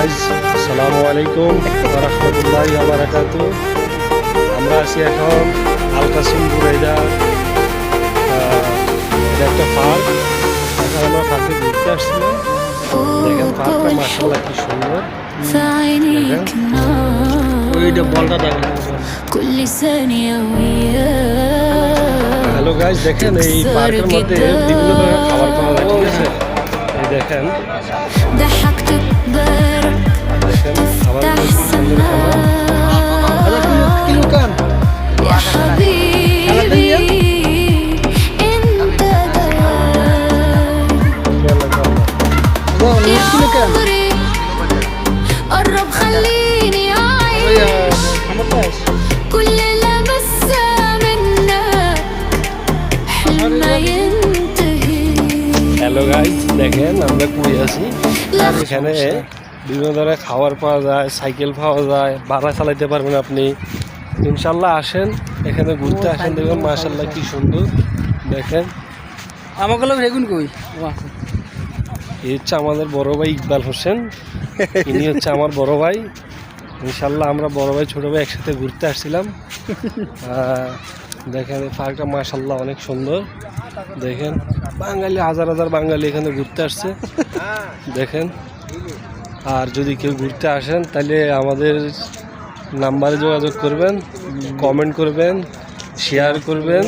Guys, আসসালামু আলাইকুম ওয়া রাহমাতুল্লাহি ওয়া বারাকাতুহু। আমরা আছি এখন আলকাসিম বুরাইদা। এটা একটা পার্ক। এখন আমরা পার্কে ঘুরতে আসছিলাম। দেখেন পার্কটা মাশাআল্লাহ কি সুন্দর। ওইটা বলটা দেখেন। হ্যালো গাইজ, দেখেন এই পার্কের মধ্যে বিভিন্ন ধরনের খাবার পাওয়া যায়, ঠিক আছে? এই দেখেন খাবার কি সুন্দর খাবার। قرب خليني أعيش كل اللي بسه منك حلم ما ينتهي হ্যালো গাইজ, দেখেন আমরা কই আছি। আর এখানে বিভিন্ন ধরনের খাবার পাওয়া যায়, সাইকেল পাওয়া যায়, ভাড়া চালাইতে পারবেন আপনি। ইনশাল্লাহ আসেন, এখানে ঘুরতে আসেন, দেখবেন মাশাল্লাহ কি সুন্দর। দেখেন আমাকে লোক রেগুন কই এই হচ্ছে আমাদের বড় ভাই ইকবাল হোসেন, ইনি হচ্ছে আমার বড় ভাই। ইনশাল্লাহ আমরা বড় ভাই ছোট ভাই একসাথে ঘুরতে আসছিলাম। দেখেন এই পার্কটা মাশাল্লাহ অনেক সুন্দর। দেখেন বাঙালি, হাজার হাজার বাঙালি এখানে ঘুরতে আসছে। দেখেন, আর যদি কেউ ঘুরতে আসেন তাহলে আমাদের নাম্বারে যোগাযোগ করবেন, কমেন্ট করবেন, শেয়ার করবেন।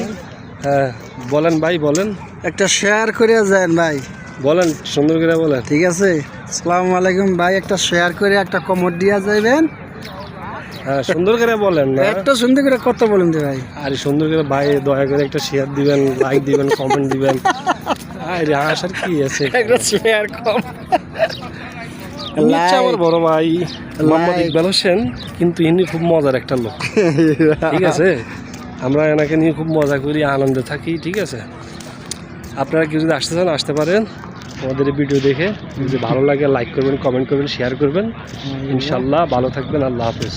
হ্যাঁ বলেন ভাই, বলেন, একটা শেয়ার করে যান ভাই, বলেন সুন্দর করে বলেন। ঠিক আছে? আসসালামু আলাইকুম ভাই, একটা শেয়ার করে একটা কমেন্ট দিয়া যাবেন। হ্যাঁ সুন্দর করে বলেন না, একটা সুন্দর করে কত বলেন যে ভাই। আরে সুন্দর করে ভাই, দয়া করে একটা শেয়ার দিবেন, লাইক দিবেন, কমেন্ট দিবেন। আরে আসার কি আছে, একটা শেয়ার কম ইনি হচ্ছে আমার বড় ভাই মোহাম্মদ ইকবাল হোসেন, কিন্তু ইনি খুব মজার একটা লোক, ঠিক আছে? আমরা এনাকে নিয়ে খুব মজা করি, আনন্দে থাকি, ঠিক আছে? আপনারা কেউ যদি আসতে চান আসতে পারেন আমাদের এই ভিডিও দেখে। যদি ভালো লাগে লাইক করবেন, কমেন্ট করবেন, শেয়ার করবেন। ইনশাল্লাহ ভালো থাকবেন। আল্লাহ হাফেজ।